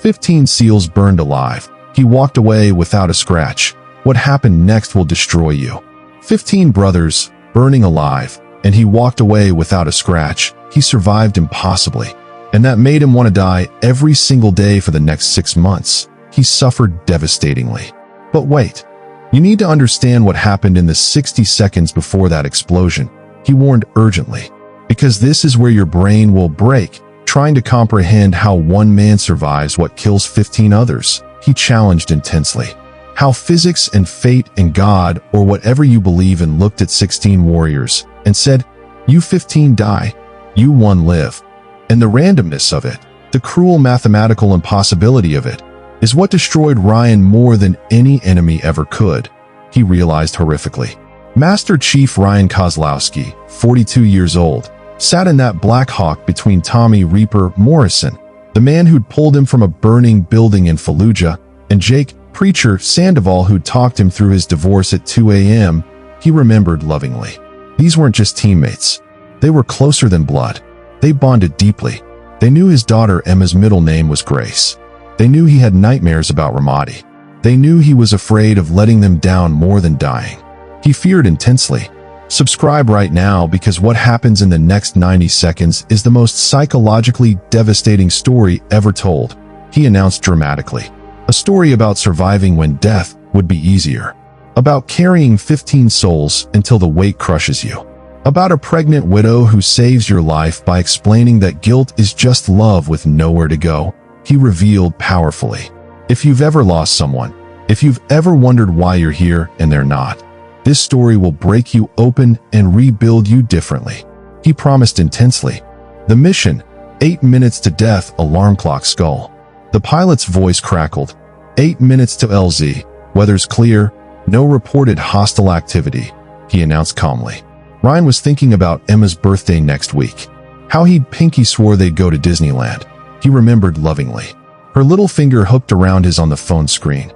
15 seals burned alive. He walked away without a scratch. What happened next will destroy you. 15 brothers, burning alive, and he walked away without a scratch. He survived impossibly. And that made him want to die every single day for the next 6 months. He suffered devastatingly. But wait, you need to understand what happened in the 60 seconds before that explosion. He warned urgently. Because this is where your brain will break, trying to comprehend how one man survives what kills 15 others. He challenged intensely. How physics and fate and God, or whatever you believe in, looked at 16 warriors and said, "You 15 die, you 1 live." And the randomness of it, the cruel mathematical impossibility of it, is what destroyed Ryan more than any enemy ever could. He realized horrifically. Master Chief Ryan Kozlowski, 42 years old, sat in that Black Hawk between Tommy Reaper Morrison, the man who'd pulled him from a burning building in Fallujah, and Jake Preacher Sandoval, who'd talked him through his divorce at 2 a.m. He remembered lovingly. These weren't just teammates. They were closer than blood. They bonded deeply. They knew his daughter Emma's middle name was Grace. They knew he had nightmares about Ramadi. They knew he was afraid of letting them down more than dying. He feared intensely. Subscribe right now, because what happens in the next 90 seconds is the most psychologically devastating story ever told, he announced dramatically. A story about surviving when death would be easier. About carrying 15 souls until the weight crushes you. About a pregnant widow who saves your life by explaining that guilt is just love with nowhere to go. He revealed powerfully. If you've ever lost someone, if you've ever wondered why you're here and they're not, this story will break you open and rebuild you differently. He promised intensely. The mission, 8 minutes to death, alarm clock skull. The pilot's voice crackled. 8 minutes to LZ, weather's clear, no reported hostile activity, he announced calmly. Ryan was thinking about Emma's birthday next week. How he'd pinky swore they'd go to Disneyland. He remembered lovingly. Her little finger hooked around his on the phone screen.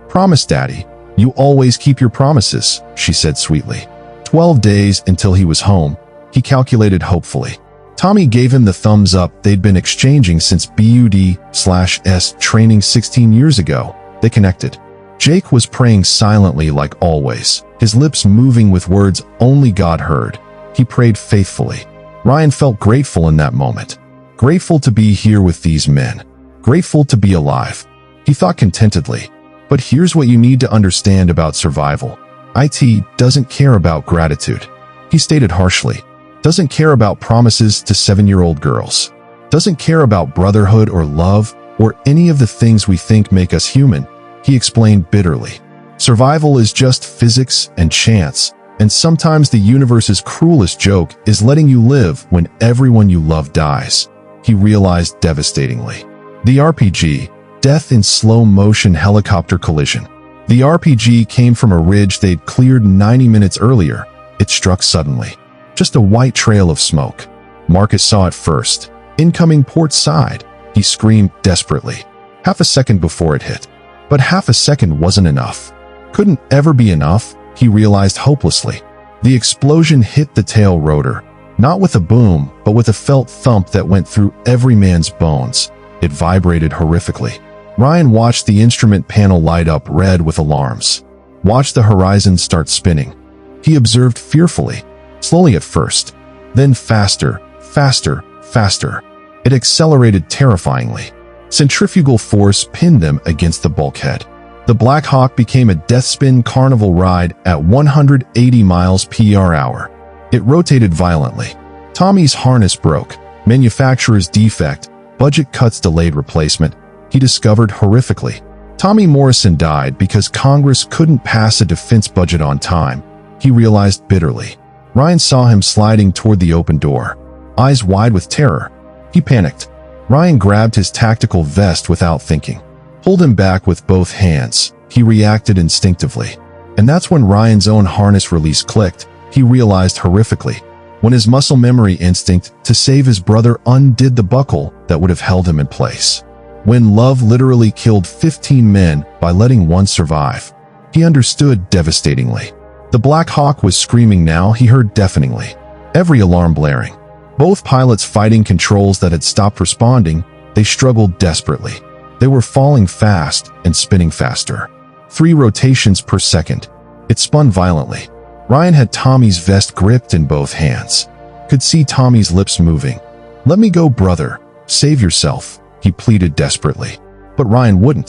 "Promise, Daddy. You always keep your promises," she said sweetly. 12 days until he was home, he calculated hopefully. Tommy gave him the thumbs up they'd been exchanging since BUD/S training 16 years ago. They connected. Jake was praying silently like always, his lips moving with words only God heard. He prayed faithfully. Ryan felt grateful in that moment. Grateful to be here with these men. Grateful to be alive. He thought contentedly. But here's what you need to understand about survival. IT doesn't care about gratitude. He stated harshly. Doesn't care about promises to 7-year-old girls. Doesn't care about brotherhood or love or any of the things we think make us human. He explained bitterly. Survival is just physics and chance, and sometimes the universe's cruelest joke is letting you live when everyone you love dies. He realized devastatingly. The RPG, death in slow-motion helicopter collision. The RPG came from a ridge they'd cleared 90 minutes earlier. It struck suddenly. Just a white trail of smoke. Marcus saw it first. Incoming port side. He screamed desperately. Half a second before it hit. But half a second wasn't enough. Couldn't ever be enough, he realized hopelessly. The explosion hit the tail rotor. Not with a boom, but with a felt thump that went through every man's bones. It vibrated horrifically. Ryan watched the instrument panel light up red with alarms. Watched the horizon start spinning. He observed fearfully. Slowly at first. Then faster, faster, faster. It accelerated terrifyingly. Centrifugal force pinned them against the bulkhead. The Black Hawk became a death-spin carnival ride at 180 miles per hour. It rotated violently. Tommy's harness broke. Manufacturer's defect. Budget cuts delayed replacement. He discovered horrifically. Tommy Morrison died because Congress couldn't pass a defense budget on time. He realized bitterly. Ryan saw him sliding toward the open door. Eyes wide with terror. He panicked. Ryan grabbed his tactical vest without thinking. Pulled him back with both hands. He reacted instinctively. And that's when Ryan's own harness release clicked. He realized horrifically. When his muscle memory instinct to save his brother undid the buckle that would have held him in place. When love literally killed 15 men by letting one survive. He understood devastatingly. The Black Hawk was screaming now, he heard deafeningly. Every alarm blaring. Both pilots fighting controls that had stopped responding. They struggled desperately. They were falling fast and spinning faster. 3 rotations per second. It spun violently. Ryan had Tommy's vest gripped in both hands. Could see Tommy's lips moving. "Let me go, brother. Save yourself," he pleaded desperately. But Ryan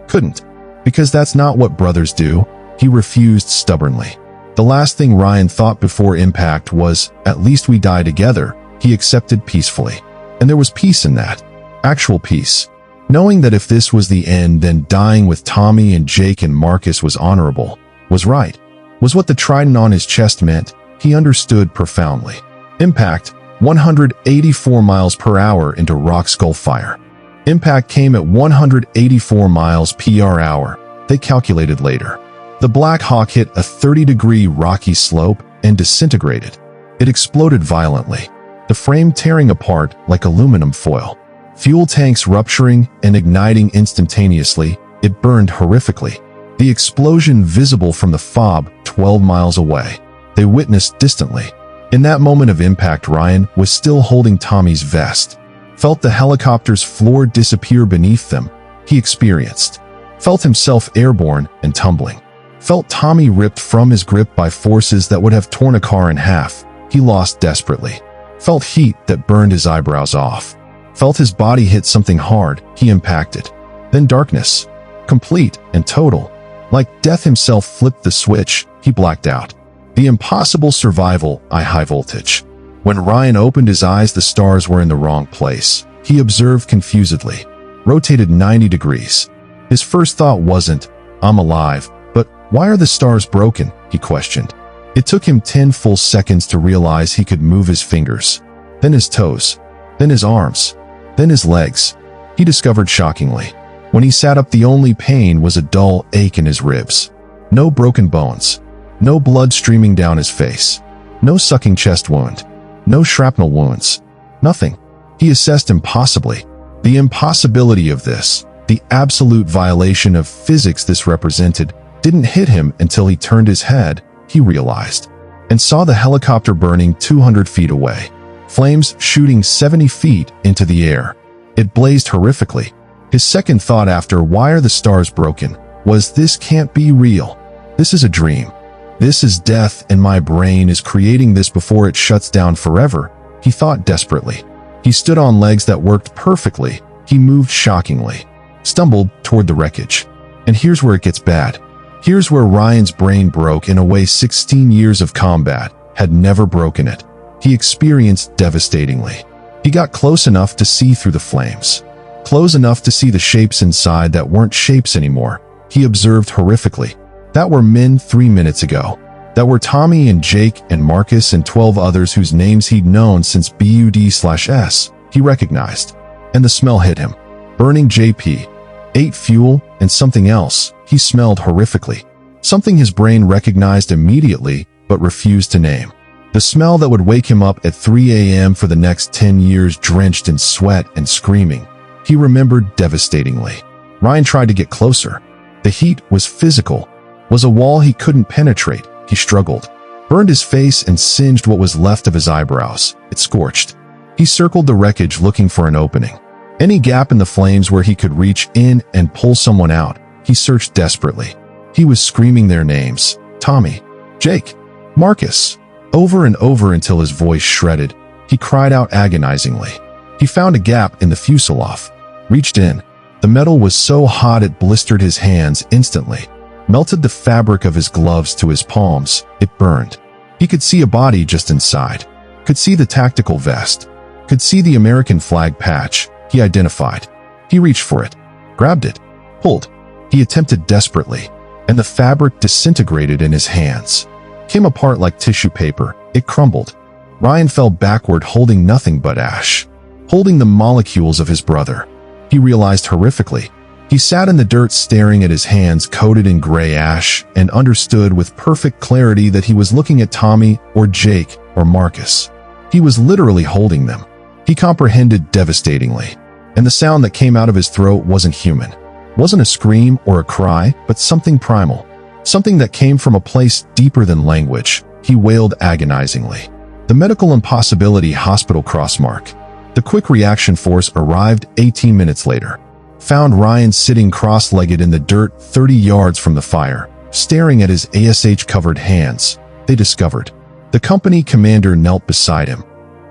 couldn't, because that's not what brothers do. He refused stubbornly. The last thing Ryan thought before impact was, "At least we die together." He accepted peacefully. And there was peace in that. Actual peace. Knowing that if this was the end, then dying with Tommy and Jake and Marcus was honorable, was right, was what the trident on his chest meant. He understood profoundly. Impact, 184 miles per hour into rock skull fire. Impact came at 184 miles per hour, they calculated later. The Black Hawk hit a 30-degree rocky slope and disintegrated. It exploded violently, the frame tearing apart like aluminum foil. Fuel tanks rupturing and igniting instantaneously, it burned horrifically. The explosion visible from the FOB 12 miles away. They witnessed distantly. In that moment of impact, Ryan was still holding Tommy's vest. Felt the helicopter's floor disappear beneath them. He experienced. Felt himself airborne and tumbling. Felt Tommy ripped from his grip by forces that would have torn a car in half. He lost desperately. Felt heat that burned his eyebrows off. Felt his body hit something hard. He impacted. Then darkness. Complete and total. Like death himself flipped the switch, he blacked out. The impossible survival, high voltage. When Ryan opened his eyes, the stars were in the wrong place. He observed confusedly. Rotated 90 degrees. His first thought wasn't, "I'm alive," but "Why are the stars broken?" he questioned. It took him 10 full seconds to realize he could move his fingers. Then his toes. Then his arms. Then his legs. He discovered shockingly. When he sat up, the only pain was a dull ache in his ribs. No broken bones. No blood streaming down his face. No sucking chest wound. No shrapnel wounds. Nothing. He assessed impossibly. The impossibility of this, the absolute violation of physics this represented, didn't hit him until he turned his head, he realized, and saw the helicopter burning 200 feet away. Flames shooting 70 feet into the air. It blazed horrifically. His second thought after "Why are the stars broken?" was, "This can't be real. This is a dream. This is death, and my brain is creating this before it shuts down forever," he thought desperately. He stood on legs that worked perfectly. He moved shockingly. Stumbled toward the wreckage. And here's where it gets bad. Here's where Ryan's brain broke in a way 16 years of combat had never broken it. He experienced devastatingly. He got close enough to see through the flames. Close enough to see the shapes inside that weren't shapes anymore. He observed horrifically. That were men 3 minutes ago. That were Tommy and Jake and Marcus and 12 others whose names he'd known since BUD/S. He recognized. And the smell hit him. Burning JP. Ate fuel and something else. He smelled horrifically. Something his brain recognized immediately but refused to name. The smell that would wake him up at 3 a.m. for the next 10 years, drenched in sweat and screaming. He remembered devastatingly. Ryan tried to get closer. The heat was physical. Was a wall he couldn't penetrate. He struggled. Burned his face and singed what was left of his eyebrows. It scorched. He circled the wreckage looking for an opening. Any gap in the flames where he could reach in and pull someone out. He searched desperately. He was screaming their names. Tommy. Jake. Marcus. Over and over until his voice shredded. He cried out agonizingly. He found a gap in the fuselage. Reached in. The metal was so hot it blistered his hands instantly. Melted the fabric of his gloves to his palms. It burned. He could see a body just inside. Could see the tactical vest. Could see the American flag patch. He identified. He reached for it. Grabbed it. Pulled. He attempted desperately. And the fabric disintegrated in his hands. Came apart like tissue paper. It crumbled. Ryan fell backward holding nothing but ash. Holding the molecules of his brother. He realized horrifically. He sat in the dirt staring at his hands coated in gray ash and understood with perfect clarity that he was looking at Tommy or Jake or Marcus. He was literally holding them. He comprehended devastatingly. And the sound that came out of his throat wasn't human. Wasn't a scream or a cry, but something primal. Something that came from a place deeper than language. He wailed agonizingly. The medical impossibility hospital crossmark. The quick reaction force arrived 18 minutes later. found Ryan sitting cross-legged in the dirt 30 yards from the fire, staring at his ASH-covered hands. They discovered. The company commander knelt beside him.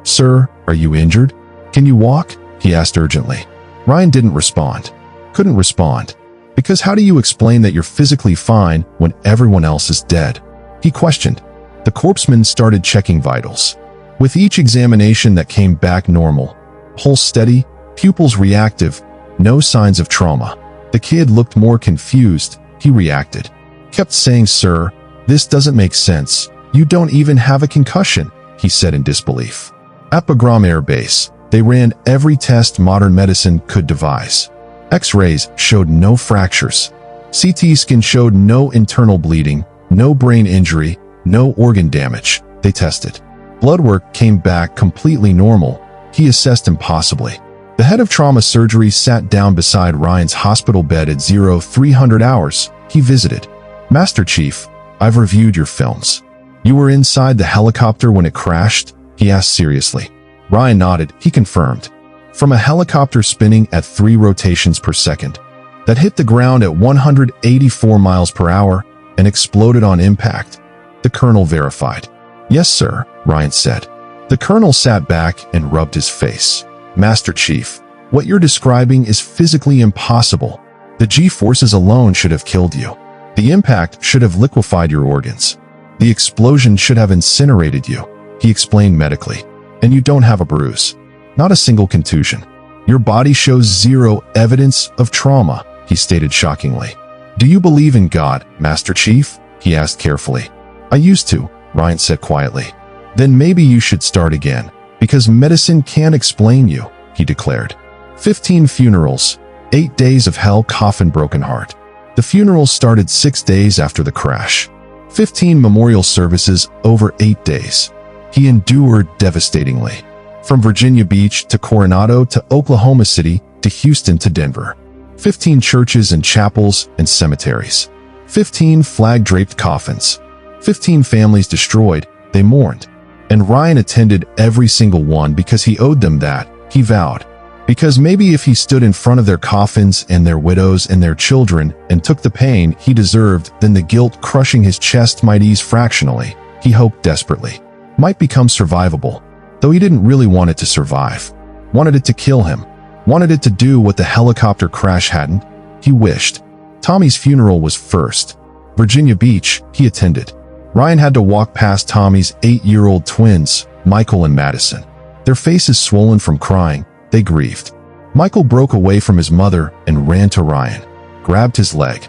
"Sir, are you injured? Can you walk?" he asked urgently. Ryan didn't respond. Couldn't respond. Because how do you explain that you're physically fine when everyone else is dead? He questioned. The corpsman started checking vitals. With each examination that came back normal. Pulse steady, pupils reactive, no signs of trauma. The kid looked more confused. He reacted. Kept saying, "Sir, this doesn't make sense. You don't even have a concussion," he said in disbelief. At Bagram Air Base, they ran every test modern medicine could devise. X-rays showed no fractures. CT scan showed no internal bleeding, no brain injury, no organ damage. They tested. Blood work came back completely normal. He assessed impossibly. The head of trauma surgery sat down beside Ryan's hospital bed at 0300 hours. He visited. "Master Chief, I've reviewed your films. You were inside the helicopter when it crashed?" he asked seriously. Ryan nodded. He confirmed. From a helicopter spinning at 3 rotations per second that hit the ground at 184 miles per hour and exploded on impact. The colonel verified. "Yes, sir," Ryan said. The colonel sat back and rubbed his face. "Master Chief, what you're describing is physically impossible. The G-forces alone should have killed you. The impact should have liquefied your organs. The explosion should have incinerated you," he explained medically. "And you don't have a bruise. Not a single contusion. Your body shows zero evidence of trauma," he stated shockingly. "Do you believe in God, Master Chief?" he asked carefully. "I used to," Ryan said quietly. "Then maybe you should start again, because medicine can't explain you," he declared. 15 funerals, 8 days of hell, coffin, broken heart. The funerals started 6 days after the crash. 15 memorial services over 8 days. He endured devastatingly. From Virginia Beach to Coronado to Oklahoma City to Houston to Denver. 15 churches and chapels and cemeteries. 15 flag-draped coffins. 15 families destroyed. They mourned. And Ryan attended every single one because he owed them that, he vowed. Because maybe if he stood in front of their coffins and their widows and their children and took the pain he deserved, then the guilt crushing his chest might ease fractionally. He hoped desperately. Might become survivable. Though he didn't really want it to survive. Wanted it to kill him. Wanted it to do what the helicopter crash hadn't. He wished. Tommy's funeral was first. Virginia Beach, he attended. Ryan had to walk past Tommy's 8-year-old twins, Michael and Madison. Their faces swollen from crying, they grieved. Michael broke away from his mother and ran to Ryan. Grabbed his leg.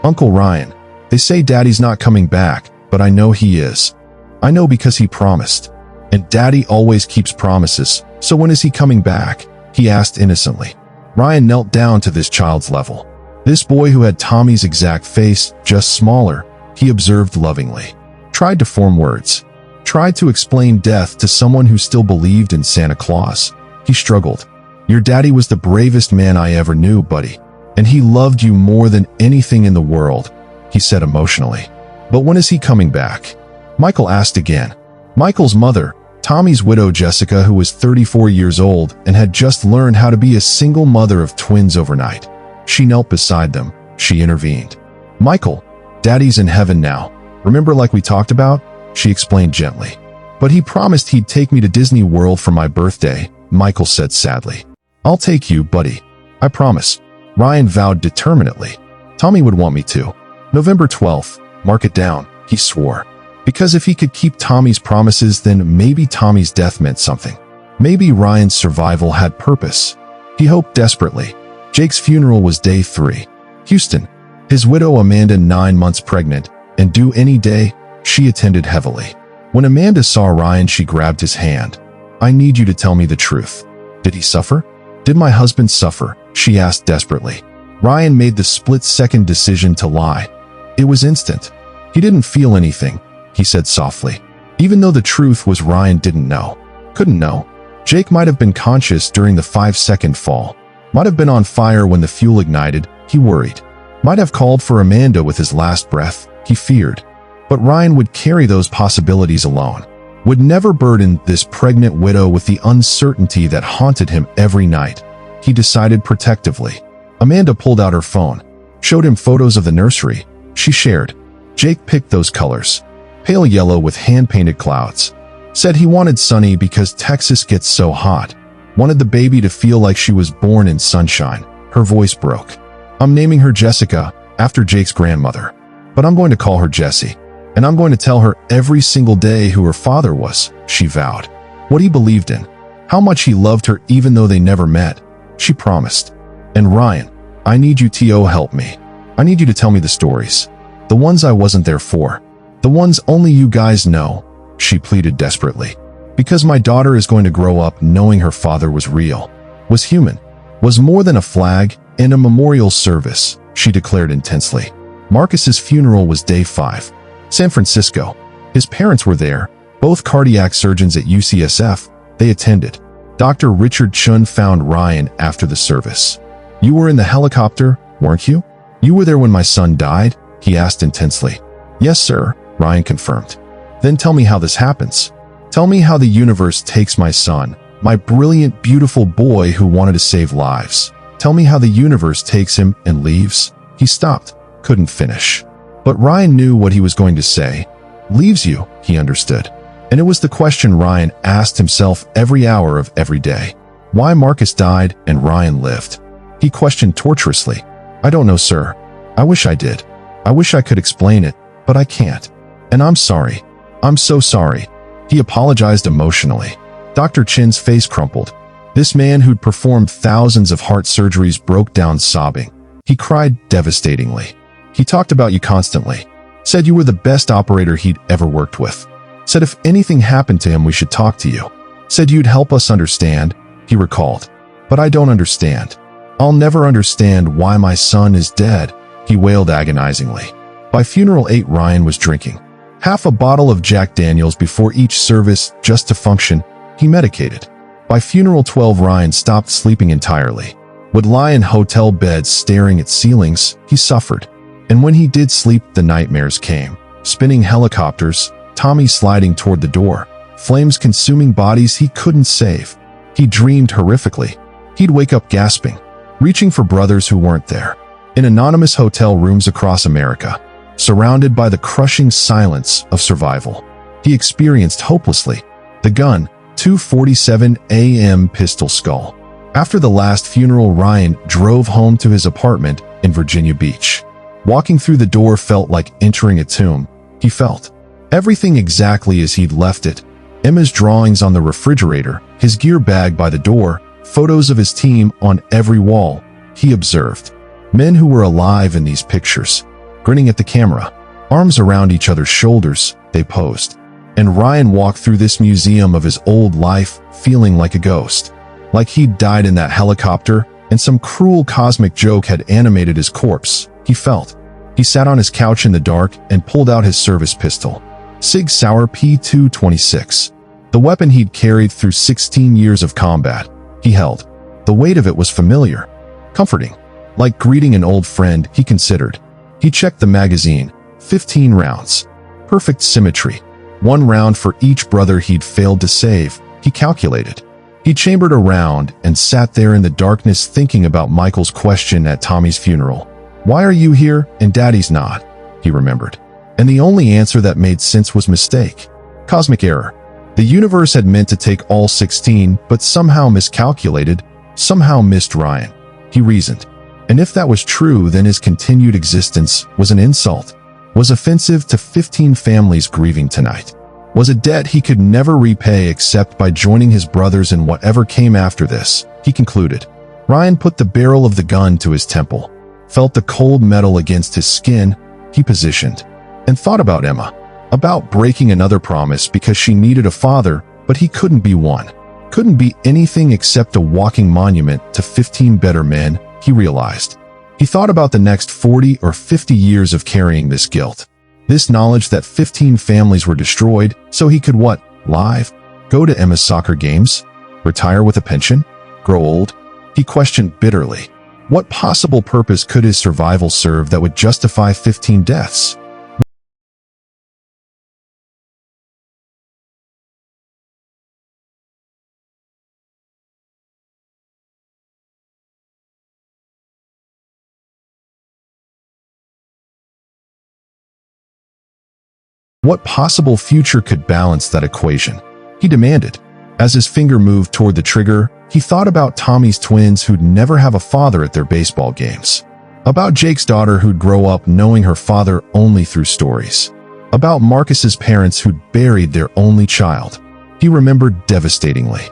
"Uncle Ryan, they say Daddy's not coming back, but I know he is. I know because he promised. And Daddy always keeps promises, so when is he coming back?" he asked innocently. Ryan knelt down to this child's level. This boy who had Tommy's exact face, just smaller, he observed lovingly. Tried to form words. Tried to explain death to someone who still believed in Santa Claus. He struggled. "Your daddy was the bravest man I ever knew, buddy. And he loved you more than anything in the world," he said emotionally. "But when is he coming back?" Michael asked again. Michael's mother, Tommy's widow Jessica, who was 34 years old and had just learned how to be a single mother of twins overnight. She knelt beside them. She intervened. "Michael, Daddy's in heaven now. Remember, like we talked about?" she explained gently. "But he promised he'd take me to Disney World for my birthday," Michael said sadly. "I'll take you, buddy. I promise," Ryan vowed determinedly. "Tommy would want me to. November 12th, mark it down," he swore. Because if he could keep Tommy's promises, then maybe Tommy's death meant something. Maybe Ryan's survival had purpose. He hoped desperately. Jake's funeral was day 3. Houston. His widow Amanda, 9 months pregnant, and due any day, she attended heavily. When Amanda saw Ryan, she grabbed his hand. "I need you to tell me the truth. Did he suffer? Did my husband suffer?" she asked desperately. Ryan made the split-second decision to lie. It was instant. He didn't feel anything, he said softly. Even though the truth was Ryan didn't know. Couldn't know. Jake might have been conscious during the 5-second fall. Might have been on fire when the fuel ignited, he worried. Might have called for Amanda with his last breath, he feared. But Ryan would carry those possibilities alone. Would never burden this pregnant widow with the uncertainty that haunted him every night. He decided protectively. Amanda pulled out her phone, showed him photos of the nursery. She shared. Jake picked those colors. Pale yellow with hand-painted clouds. Said he wanted Sunny because Texas gets so hot. Wanted the baby to feel like she was born in sunshine. Her voice broke. I'm naming her Jessica, after Jake's grandmother. But I'm going to call her Jessie. And I'm going to tell her every single day who her father was, she vowed. What he believed in. How much he loved her even though they never met. She promised. And Ryan, I need you to help me. I need you to tell me the stories. The ones I wasn't there for. The ones only you guys know, she pleaded desperately. Because my daughter is going to grow up knowing her father was real, was human, was more than a flag and a memorial service, she declared intensely. Marcus's funeral was day 5. San Francisco. His parents were there, both cardiac surgeons at UCSF. They attended. Dr. Richard Chun found Ryan after the service. You were in the helicopter, weren't you? You were there when my son died? He asked intensely. Yes, sir, Ryan confirmed. Then tell me how this happens. Tell me how the universe takes my son, my brilliant, beautiful boy who wanted to save lives. Tell me how the universe takes him and leaves. He stopped, couldn't finish. But Ryan knew what he was going to say. Leaves you, he understood. And it was the question Ryan asked himself every hour of every day. Why Marcus died and Ryan lived. He questioned torturously. I don't know, sir. I wish I did. I wish I could explain it, but I can't. And I'm sorry. I'm so sorry. He apologized emotionally. Dr. Chin's face crumpled. This man who'd performed thousands of heart surgeries broke down sobbing. He cried devastatingly. He talked about you constantly. Said you were the best operator he'd ever worked with. Said if anything happened to him we should talk to you. Said you'd help us understand, he recalled. But I don't understand. I'll never understand why my son is dead, he wailed agonizingly. By funeral 8 Ryan was drinking. Half a bottle of Jack Daniels before each service just to function. He medicated. By funeral 12 Ryan stopped sleeping entirely. Would lie in hotel beds staring at ceilings. He suffered. And when he did sleep, the nightmares came. Spinning helicopters, Tommy sliding toward the door, flames consuming bodies he couldn't save. He dreamed horrifically. He'd wake up gasping, reaching for brothers who weren't there. In anonymous hotel rooms across America, surrounded by the crushing silence of survival. He experienced hopelessly. The gun, 2:47 a.m. pistol skull. After the last funeral, Ryan drove home to his apartment in Virginia Beach. Walking through the door felt like entering a tomb. He felt everything exactly as he'd left it. Emma's drawings on the refrigerator, his gear bag by the door, photos of his team on every wall. He observed men who were alive in these pictures, grinning at the camera, arms around each other's shoulders, they posed. And Ryan walked through this museum of his old life feeling like a ghost. Like he'd died in that helicopter and some cruel cosmic joke had animated his corpse. He felt. He sat on his couch in the dark and pulled out his service pistol. Sig Sauer P226. The weapon he'd carried through 16 years of combat. He held. The weight of it was familiar. Comforting. Like greeting an old friend, he considered. He checked the magazine. 15 rounds. Perfect symmetry. 1 round for each brother he'd failed to save, he calculated. He chambered a round and sat there in the darkness thinking about Michael's question at Tommy's funeral. Why are you here and Daddy's not? He remembered. And the only answer that made sense was mistake. Cosmic error. The universe had meant to take all 16, but somehow miscalculated, somehow missed Ryan. He reasoned. And if that was true, then his continued existence was an insult, was offensive to 15 families grieving tonight, was a debt he could never repay except by joining his brothers in whatever came after this, he concluded. Ryan put the barrel of the gun to his temple, felt the cold metal against his skin. He positioned, and thought about Emma, about breaking another promise because she needed a father, but he couldn't be one. Couldn't be anything except a walking monument to 15 better men, he realized. He thought about the next 40 or 50 years of carrying this guilt. This knowledge that 15 families were destroyed, so he could what? Live? Go to Emma's soccer games? Retire with a pension? Grow old? He questioned bitterly. What possible purpose could his survival serve that would justify 15 deaths? What possible future could balance that equation? He demanded. As his finger moved toward the trigger, he thought about Tommy's twins who'd never have a father at their baseball games. About Jake's daughter who'd grow up knowing her father only through stories. About Marcus's parents who'd buried their only child. He remembered devastatingly.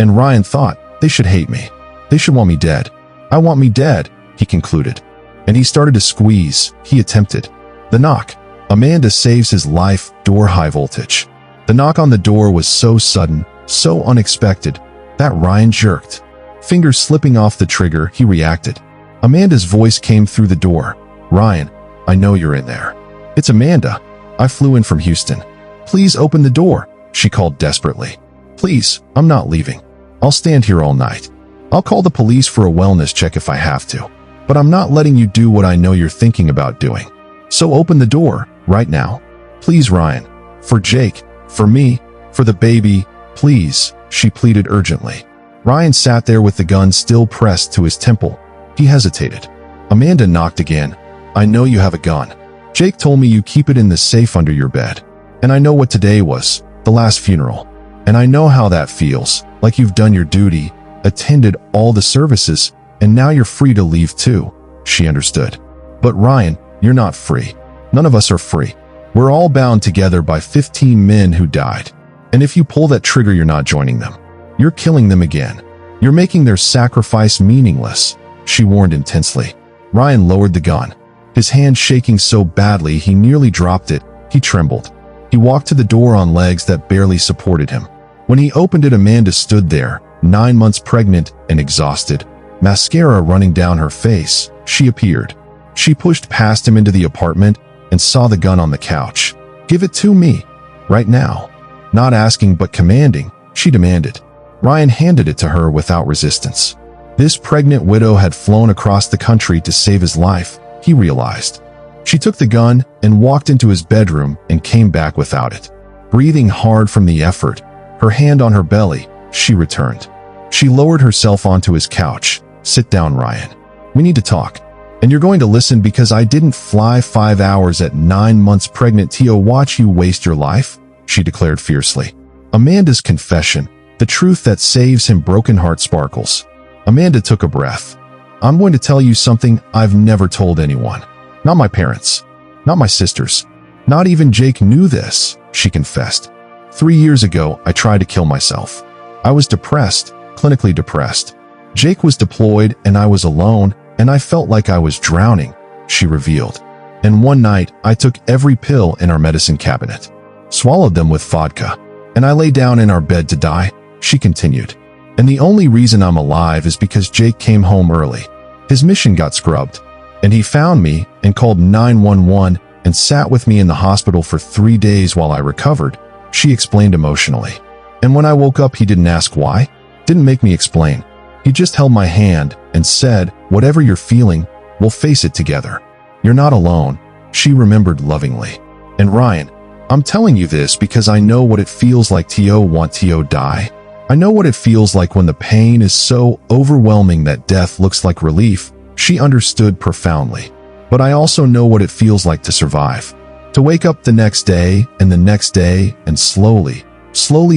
And Ryan thought, they should hate me. They should want me dead. I want me dead, he concluded. And he started to squeeze. He attempted. The knock. Amanda saves his life, door high voltage. The knock on the door was so sudden, so unexpected, that Ryan jerked. Fingers slipping off the trigger, he reacted. Amanda's voice came through the door. Ryan, I know you're in there. It's Amanda. I flew in from Houston. Please open the door, she called desperately. Please, I'm not leaving. I'll stand here all night. I'll call the police for a wellness check if I have to. But I'm not letting you do what I know you're thinking about doing. So open the door, right now. Please, Ryan. For Jake, for me, for the baby, please, she pleaded urgently. Ryan sat there with the gun still pressed to his temple. He hesitated. Amanda knocked again. I know you have a gun. Jake told me you keep it in the safe under your bed. And I know what today was, the last funeral. And I know how that feels, like you've done your duty, attended all the services, and now you're free to leave too. She understood. But Ryan, you're not free. None of us are free. We're all bound together by 15 men who died. And if you pull that trigger, you're not joining them. You're killing them again. You're making their sacrifice meaningless, she warned intensely. Ryan lowered the gun. His hand shaking so badly he nearly dropped it. He trembled. He walked to the door on legs that barely supported him. When he opened it, Amanda stood there, 9 months pregnant and exhausted, mascara running down her face. She appeared. She pushed past him into the apartment and saw the gun on the couch. Give it to me. Right now. Not asking but commanding, she demanded. Ryan handed it to her without resistance. This pregnant widow had flown across the country to save his life, he realized. She took the gun and walked into his bedroom and came back without it. Breathing hard from the effort, her hand on her belly, she returned. She lowered herself onto his couch. Sit down, Ryan. We need to talk. And you're going to listen because I didn't fly 5 hours at 9 months pregnant to watch you waste your life, she declared fiercely. Amanda's confession, the truth that saves him, broken heart sparkles. Amanda took a breath. I'm going to tell you something I've never told anyone. Not my parents. Not my sisters. Not even Jake knew this, she confessed. 3 years ago, I tried to kill myself. I was depressed, clinically depressed. Jake was deployed and I was alone, and I felt like I was drowning, she revealed. And one night, I took every pill in our medicine cabinet, swallowed them with vodka, and I lay down in our bed to die, she continued. And the only reason I'm alive is because Jake came home early. His mission got scrubbed, and he found me and called 911 and sat with me in the hospital for 3 days while I recovered, she explained emotionally. And when I woke up, he didn't ask why, didn't make me explain. He just held my hand and said, whatever you're feeling, we'll face it together. You're not alone, she remembered lovingly. And Ryan, I'm telling you this because I know what it feels like to want to die. I know what it feels like when the pain is so overwhelming that death looks like relief, she understood profoundly. But I also know what it feels like to survive. To wake up the next day and the next day and slowly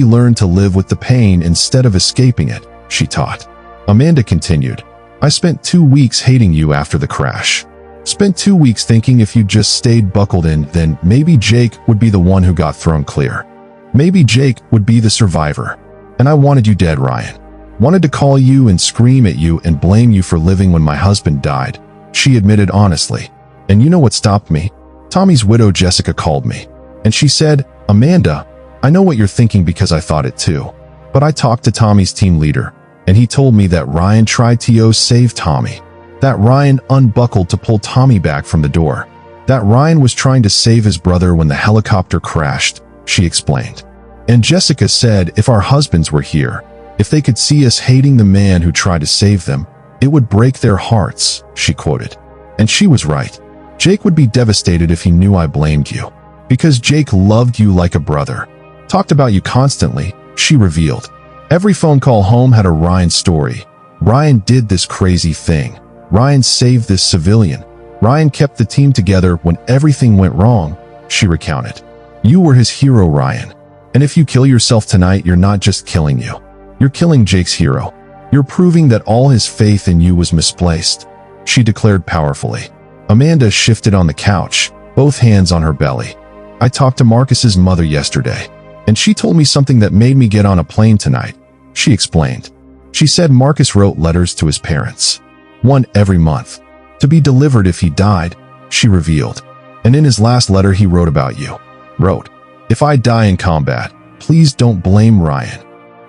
learn to live with the pain instead of escaping it, she taught. Amanda continued. I spent 2 weeks hating you after the crash. Spent 2 weeks thinking if you just stayed buckled in, then maybe Jake would be the one who got thrown clear. Maybe Jake would be the survivor. And I wanted you dead, Ryan. Wanted to call you and scream at you and blame you for living when my husband died, she admitted honestly. And you know what stopped me? Tommy's widow Jessica called me. And she said, Amanda, I know what you're thinking because I thought it too. But I talked to Tommy's team leader, and he told me that Ryan tried to save Tommy. That Ryan unbuckled to pull Tommy back from the door. That Ryan was trying to save his brother when the helicopter crashed, she explained. And Jessica said if our husbands were here, if they could see us hating the man who tried to save them, it would break their hearts, she quoted. And she was right. Jake would be devastated if he knew I blamed you. Because Jake loved you like a brother. Talked about you constantly, she revealed. Every phone call home had a Ryan story. Ryan did this crazy thing. Ryan saved this civilian. Ryan kept the team together when everything went wrong, she recounted. You were his hero, Ryan. And if you kill yourself tonight, you're not just killing you. You're killing Jake's hero. You're proving that all his faith in you was misplaced, she declared powerfully. Amanda shifted on the couch, both hands on her belly. I talked to Marcus's mother yesterday, and she told me something that made me get on a plane tonight, she explained. She said Marcus wrote letters to his parents, one every month, to be delivered if he died, she revealed. And in his last letter he wrote about you. Wrote, "If I die in combat, please don't blame Ryan.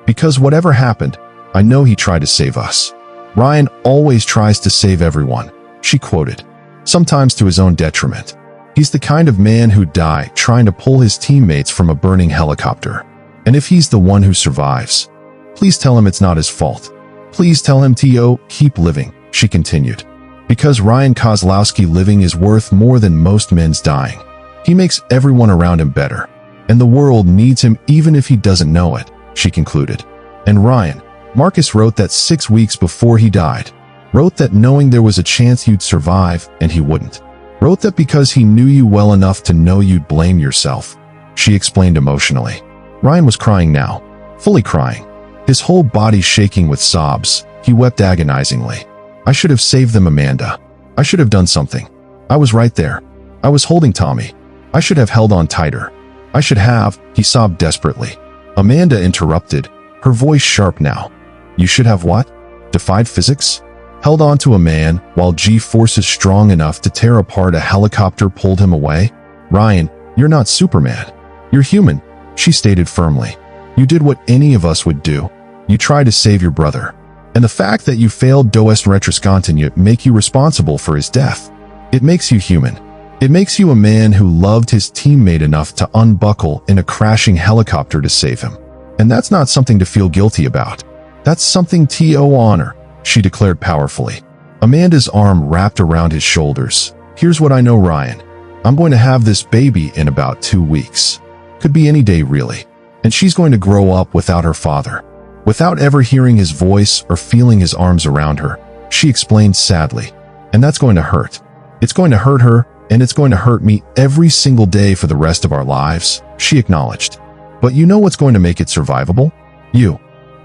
Because whatever happened, I know he tried to save us. Ryan always tries to save everyone," she quoted, sometimes to his own detriment. He's the kind of man who'd die trying to pull his teammates from a burning helicopter. And if he's the one who survives, please tell him it's not his fault. Please tell him to keep living, she continued. Because Ryan Kozlowski living is worth more than most men's dying. He makes everyone around him better. And the world needs him even if he doesn't know it, she concluded. And Ryan, Marcus wrote that 6 weeks before he died. Wrote that knowing there was a chance you'd survive and he wouldn't. Wrote that because he knew you well enough to know you'd blame yourself, she explained emotionally. Ryan was crying now, fully crying. His whole body shaking with sobs, he wept agonizingly. I should have saved them, Amanda. I should have done something. I was right there. I was holding Tommy. I should have held on tighter. I should have, he sobbed desperately. Amanda interrupted, her voice sharp now. You should have what? Defied physics? Held on to a man while G-forces strong enough to tear apart a helicopter pulled him away? Ryan, you're not Superman. You're human, she stated firmly. You did what any of us would do. You tried to save your brother. And the fact that you failed doest retroscontinue make you responsible for his death. It makes you human. It makes you a man who loved his teammate enough to unbuckle in a crashing helicopter to save him. And that's not something to feel guilty about. That's something to honor, she declared powerfully. Amanda's arm wrapped around his shoulders. Here's what I know, Ryan. I'm going to have this baby in about 2 weeks. Could be any day, really. And she's going to grow up without her father. Without ever hearing his voice or feeling his arms around her, she explained sadly. And that's going to hurt. It's going to hurt her, and it's going to hurt me every single day for the rest of our lives, she acknowledged. But you know what's going to make it survivable? You're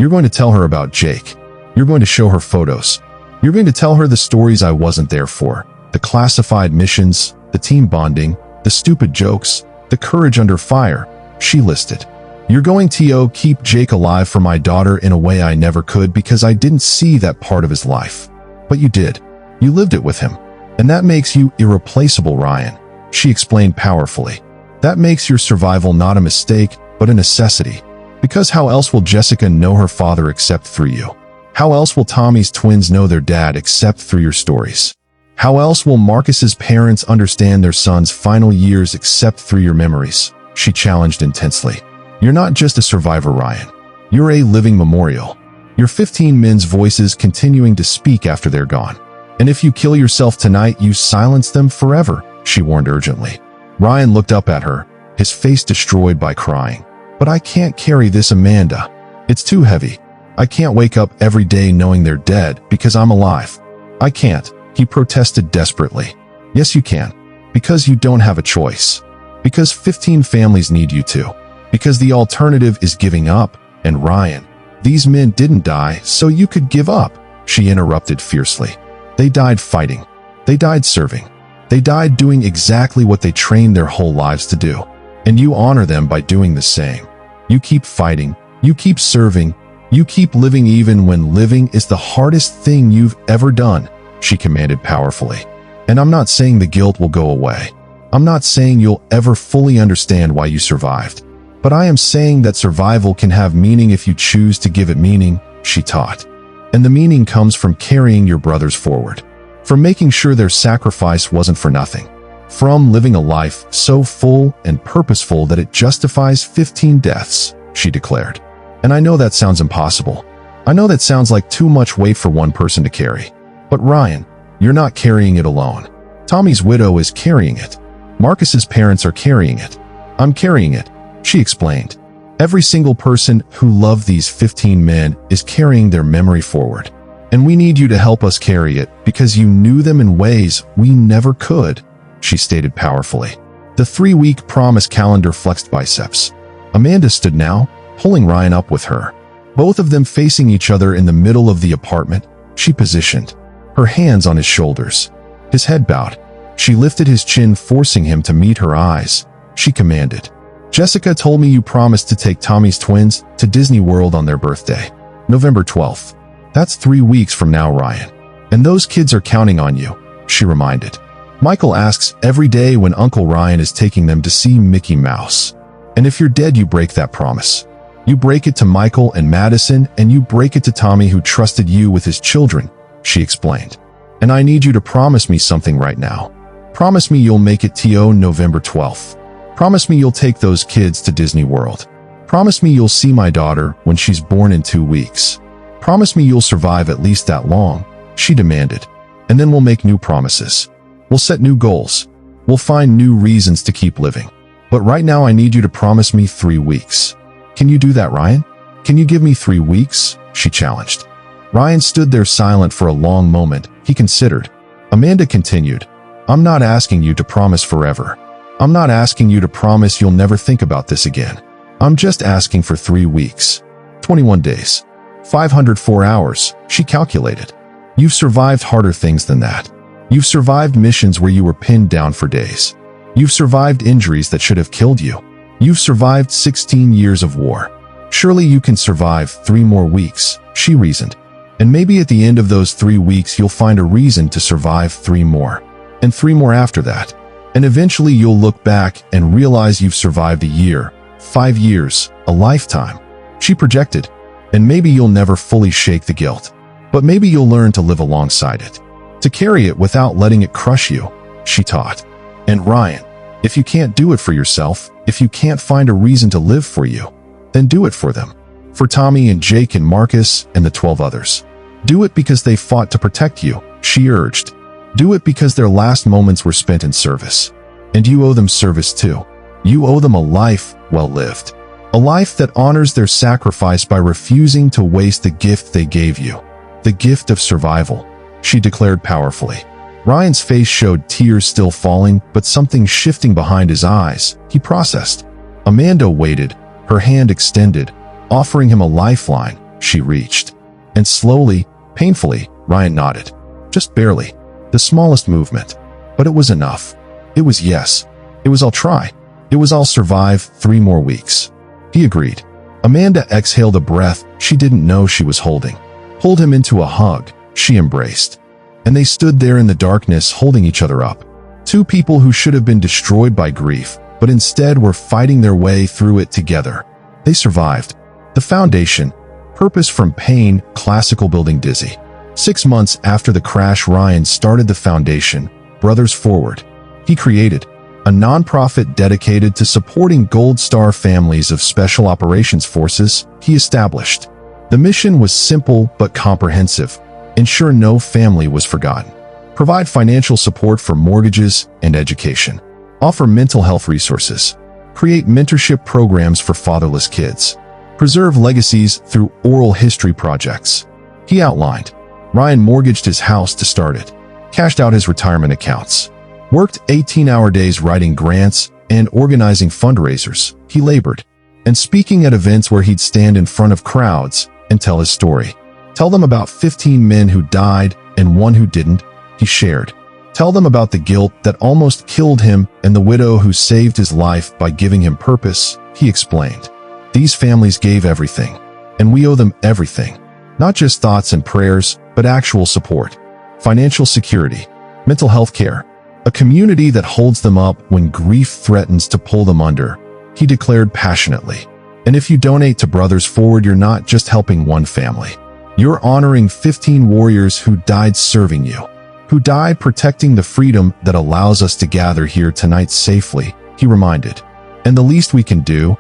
going to tell her about Jake. You're going to show her photos. You're going to tell her the stories I wasn't there for, the classified missions, the team bonding, the stupid jokes, the courage under fire, she listed. You're going to keep Jake alive for my daughter in a way I never could because I didn't see that part of his life. But you did. You lived it with him. And that makes you irreplaceable, Ryan, she explained powerfully. That makes your survival not a mistake, but a necessity. Because how else will Jessica know her father except through you? How else will Tommy's twins know their dad except through your stories? How else will Marcus's parents understand their son's final years except through your memories? She challenged intensely. You're not just a survivor, Ryan. You're a living memorial. You're 15 men's voices continuing to speak after they're gone. And if you kill yourself tonight, you silence them forever, she warned urgently. Ryan looked up at her, his face destroyed by crying. But I can't carry this, Amanda. It's too heavy. I can't wake up every day knowing they're dead because I'm alive. I can't, he protested desperately. Yes, you can. Because you don't have a choice. Because 15 families need you to. Because the alternative is giving up. And Ryan, these men didn't die so you could give up, she interrupted fiercely. They died fighting. They died serving. They died doing exactly what they trained their whole lives to do. And you honor them by doing the same. You keep fighting. You keep serving. You keep living even when living is the hardest thing you've ever done, she commanded powerfully. And I'm not saying the guilt will go away. I'm not saying you'll ever fully understand why you survived. But I am saying that survival can have meaning if you choose to give it meaning, she taught. And the meaning comes from carrying your brothers forward. From making sure their sacrifice wasn't for nothing. From living a life so full and purposeful that it justifies 15 deaths, she declared. And I know that sounds impossible. I know that sounds like too much weight for one person to carry. But Ryan, you're not carrying it alone. Tommy's widow is carrying it. Marcus's parents are carrying it. I'm carrying it, she explained. Every single person who loved these 15 men is carrying their memory forward. And we need you to help us carry it because you knew them in ways we never could, she stated powerfully. The 3-week promise calendar flexed biceps. Amanda stood now, pulling Ryan up with her. Both of them facing each other in the middle of the apartment, she positioned, her hands on his shoulders. His head bowed. She lifted his chin, forcing him to meet her eyes. She commanded, "Jessica told me you promised to take Tommy's twins to Disney World on their birthday. November 12th. That's 3 weeks from now, Ryan. And those kids are counting on you," she reminded. "Michael asks every day when Uncle Ryan is taking them to see Mickey Mouse. And if you're dead, you break that promise. You break it to Michael and Madison, and you break it to Tommy, who trusted you with his children," she explained. "And I need you to promise me something right now. Promise me you'll make it to November 12th. Promise me you'll take those kids to Disney World. Promise me you'll see my daughter when she's born in 2 weeks. Promise me you'll survive at least that long," she demanded. "And then we'll make new promises. We'll set new goals. We'll find new reasons to keep living. But right now I need you to promise me 3 weeks. Can you do that, Ryan? Can you give me 3 weeks?" she challenged. Ryan stood there silent for a long moment. He considered. Amanda continued, "I'm not asking you to promise forever. I'm not asking you to promise you'll never think about this again. I'm just asking for 3 weeks. 21 days. 504 hours, she calculated. You've survived harder things than that. You've survived missions where you were pinned down for days. You've survived injuries that should have killed you. You've survived 16 years of war. Surely you can survive 3 more weeks," she reasoned. "And maybe at the end of those 3 weeks you'll find a reason to survive 3 more. And 3 more after that. And eventually you'll look back and realize you've survived a year, 5 years, a lifetime," she projected. "And maybe you'll never fully shake the guilt. But maybe you'll learn to live alongside it. To carry it without letting it crush you," she taught. "And Ryan, if you can't do it for yourself, if you can't find a reason to live for you, then do it for them. For Tommy and Jake and Marcus and the 12 others. Do it because they fought to protect you," she urged. "Do it because their last moments were spent in service. And you owe them service too. You owe them a life well lived. A life that honors their sacrifice by refusing to waste the gift they gave you. The gift of survival," she declared powerfully. Ryan's face showed tears still falling, but something shifting behind his eyes. He processed. Amanda waited, her hand extended, offering him a lifeline. She reached. And slowly, painfully, Ryan nodded. Just barely. The smallest movement. But it was enough. It was yes. It was "I'll try. It was "I'll survive 3 more weeks." He agreed. Amanda exhaled a breath she didn't know she was holding. Pulled him into a hug. She embraced. And they stood there in the darkness, holding each other up. 2 people who should have been destroyed by grief, but instead were fighting their way through it together. They survived. The foundation. Purpose from pain, classical building Dizzy. 6 months after the crash, Ryan started the foundation, Brothers Forward. He created a nonprofit dedicated to supporting Gold Star families of Special Operations Forces. He established. The mission was simple but comprehensive. Ensure no family was forgotten. Provide financial support for mortgages and education. Offer mental health resources. Create mentorship programs for fatherless kids. Preserve legacies through oral history projects. He outlined. Ryan mortgaged his house to start it. Cashed out his retirement accounts. Worked 18-hour days writing grants and organizing fundraisers. He labored. And speaking at events where he'd stand in front of crowds and tell his story. Tell them about 15 men who died and 1 who didn't, he shared. Tell them about the guilt that almost killed him and the widow who saved his life by giving him purpose, he explained. These families gave everything, and we owe them everything. Not just thoughts and prayers, but actual support. Financial security, mental health care, a community that holds them up when grief threatens to pull them under, he declared passionately. And if you donate to Brothers Forward, you're not just helping 1 family. You're honoring 15 warriors who died serving you, who died protecting the freedom that allows us to gather here tonight safely, he reminded. And the least we can do,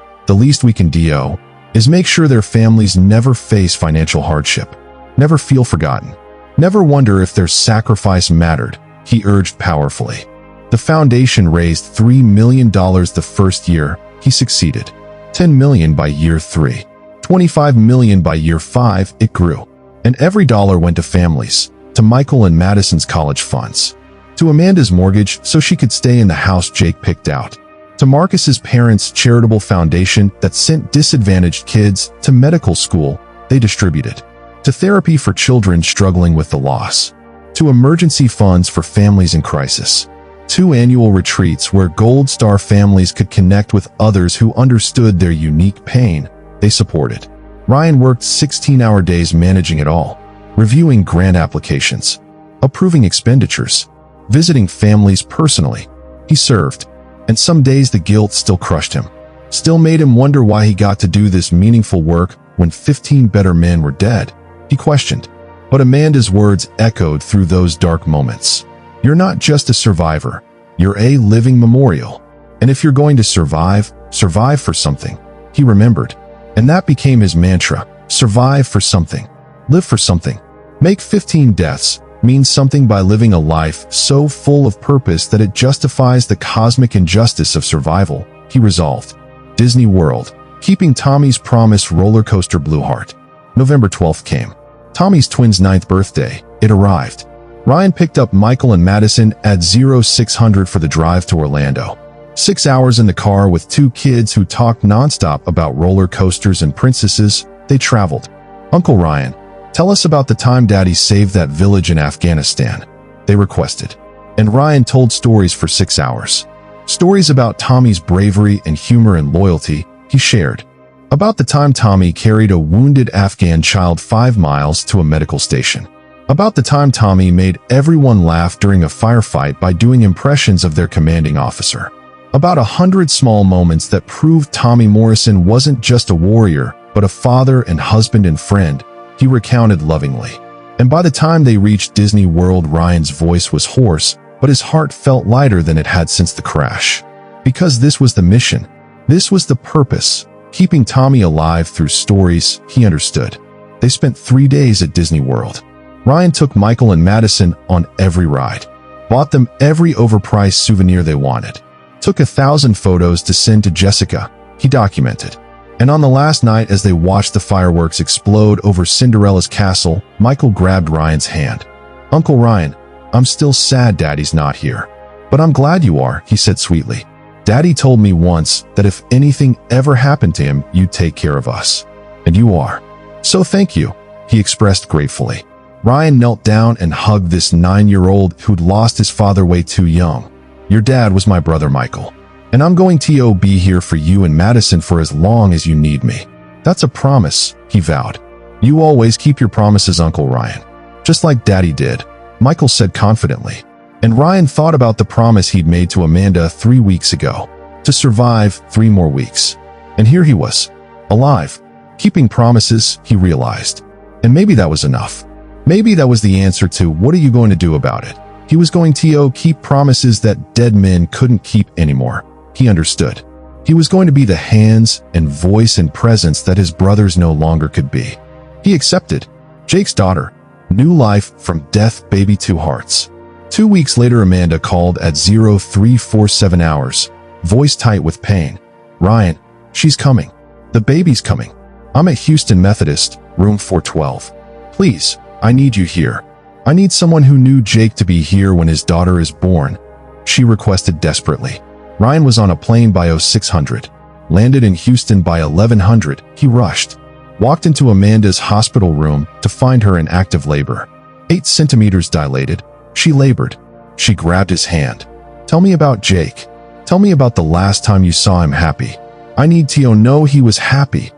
is make sure their families never face financial hardship, never feel forgotten, never wonder if their sacrifice mattered, he urged powerfully. The foundation raised $3 million the first year. He succeeded. $10 million by year 3. $25 million by year 5, it grew. And every dollar went to families, to Michael and Madison's college funds, to Amanda's mortgage so she could stay in the house Jake picked out, to Marcus's parents' charitable foundation that sent disadvantaged kids to medical school they distributed, to therapy for children struggling with the loss, to emergency funds for families in crisis, to annual retreats where Gold Star families could connect with others who understood their unique pain they supported. Ryan worked 16-hour days managing it all, reviewing grant applications, approving expenditures, visiting families personally. He served, and some days the guilt still crushed him, still made him wonder why he got to do this meaningful work when 15 better men were dead. He questioned, but Amanda's words echoed through those dark moments. You're not just a survivor, you're a living memorial. And if you're going to survive, survive for something. He remembered, and that became his mantra: survive for something, live for something. Make 15 deaths mean something by living a life so full of purpose that it justifies the cosmic injustice of survival, he resolved. Disney World, keeping Tommy's promise. Roller coaster Blue Heart. November 12th came. Tommy's twins' 9th birthday. It arrived. Ryan picked up Michael and Madison at 0600 for the drive to Orlando. 6 hours in the car with two kids who talked nonstop about roller coasters and princesses. They traveled. Uncle Ryan, tell us about the time Daddy saved that village in Afghanistan, they requested. And Ryan told stories for 6 hours. Stories about Tommy's bravery and humor and loyalty. He shared about the time Tommy carried a wounded Afghan child 5 miles to a medical station. About the time Tommy made everyone laugh during a firefight by doing impressions of their commanding officer. About 100 small moments that proved Tommy Morrison wasn't just a warrior, but a father and husband and friend, he recounted lovingly. And by the time they reached Disney World, Ryan's voice was hoarse, but his heart felt lighter than it had since the crash. Because this was the mission. This was the purpose, keeping Tommy alive through stories he understood. They spent 3 days at Disney World. Ryan took Michael and Madison on every ride, bought them every overpriced souvenir they wanted, took 1,000 photos to send to Jessica, he documented. And on the last night, as they watched the fireworks explode over Cinderella's castle, Michael grabbed Ryan's hand. Uncle Ryan, I'm still sad Daddy's not here. But I'm glad you are, he said sweetly. Daddy told me once that if anything ever happened to him, you'd take care of us. And you are. So thank you, he expressed gratefully. Ryan knelt down and hugged this 9-year-old who'd lost his father way too young. Your dad was my brother Michael. And I'm going to be here for you and Madison for as long as you need me. That's a promise, he vowed. You always keep your promises, Uncle Ryan. Just like Daddy did, Michael said confidently. And Ryan thought about the promise he'd made to Amanda 3 weeks ago, to survive 3 more weeks. And here he was, alive, keeping promises, he realized. And maybe that was enough. Maybe that was the answer to what are you going to do about it? He was going to keep promises that dead men couldn't keep anymore. He understood. He was going to be the hands and voice and presence that his brothers no longer could be. He accepted. Jake's daughter, new life from death, baby 2 hearts. 2 weeks later, Amanda called at 0347 hours, voice tight with pain. Ryan, she's coming. The baby's coming. I'm at Houston Methodist, room 412. Please, I need you here. I need someone who knew Jake to be here when his daughter is born, she requested desperately. Ryan was on a plane by 0600, landed in Houston by 1100. He rushed, walked into Amanda's hospital room to find her in active labor. 8 centimeters dilated. She labored. She grabbed his hand. Tell me about Jake. Tell me about the last time you saw him happy. I need to know he was happy,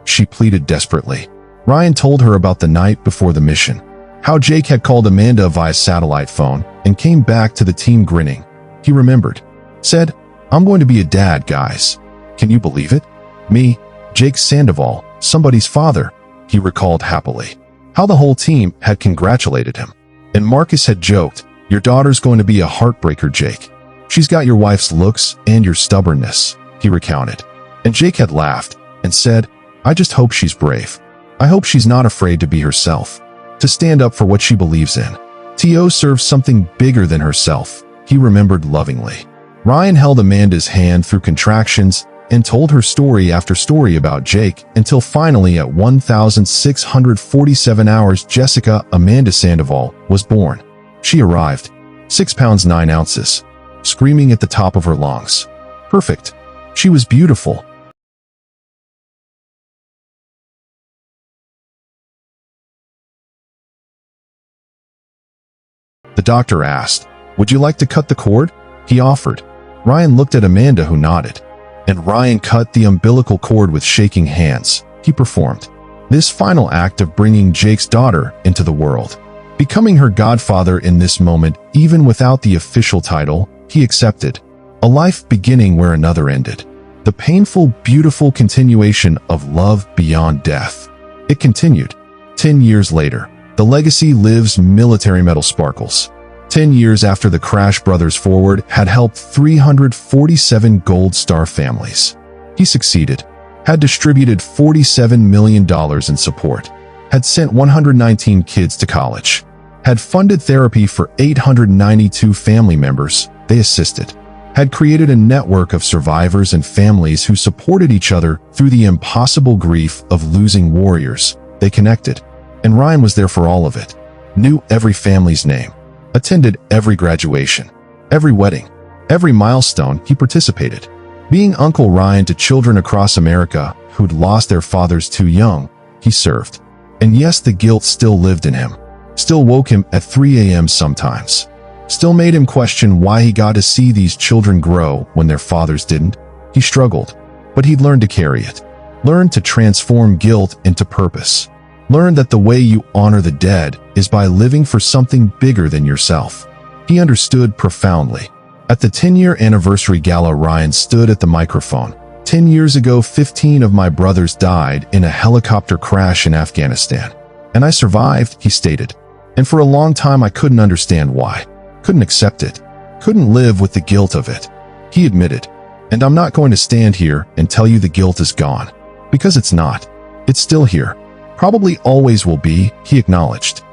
she pleaded desperately. Ryan told her about the night before the mission, how Jake had called Amanda via satellite phone and came back to the team grinning. He remembered. Said, I'm going to be a dad, guys. Can you believe it? Me, Jake Sandoval, somebody's father, he recalled happily. How the whole team had congratulated him. And Marcus had joked, your daughter's going to be a heartbreaker, Jake. She's got your wife's looks and your stubbornness, he recounted. And Jake had laughed and said, I just hope she's brave. I hope she's not afraid to be herself, to stand up for what she believes in. T.O. serves something bigger than herself, he remembered lovingly. Ryan held Amanda's hand through contractions and told her story after story about Jake until finally at 1,647 hours Jessica Amanda Sandoval was born. She arrived, 6 pounds 9 ounces, screaming at the top of her lungs. perfect. She was beautiful. The doctor asked, "Would you like to cut the cord?" He offered. Ryan looked at Amanda, who nodded. And Ryan cut the umbilical cord with shaking hands. He performed this final act of bringing Jake's daughter into the world. Becoming her godfather in this moment, even without the official title, he accepted. A life beginning where another ended. The painful, beautiful continuation of love beyond death. It continued. 10 years later, the legacy lives. Military medal sparkles. 10 years after the Crash Brothers Forward had helped 347 Gold Star families. He succeeded. Had distributed $47 million in support. Had sent 119 kids to college. Had funded therapy for 892 family members they assisted. Had created a network of survivors and families who supported each other through the impossible grief of losing warriors. They connected. And Ryan was there for all of it. Knew every family's name. Attended every graduation. Every wedding. Every milestone he participated. Being Uncle Ryan to children across America who'd lost their fathers too young, he served. And yes, the guilt still lived in him. Still woke him at 3 a.m. sometimes. Still made him question why he got to see these children grow when their fathers didn't. He struggled, but he'd learned to carry it. Learned to transform guilt into purpose. Learned that the way you honor the dead is by living for something bigger than yourself. He understood profoundly. At the 10-year anniversary gala, Ryan stood at the microphone. 10 years ago, 15 of my brothers died in a helicopter crash in Afghanistan. And I survived, he stated. And for a long time I couldn't understand why. Couldn't accept it. Couldn't live with the guilt of it. He admitted. And I'm not going to stand here and tell you the guilt is gone. Because it's not. It's still here. Probably always will be, he acknowledged.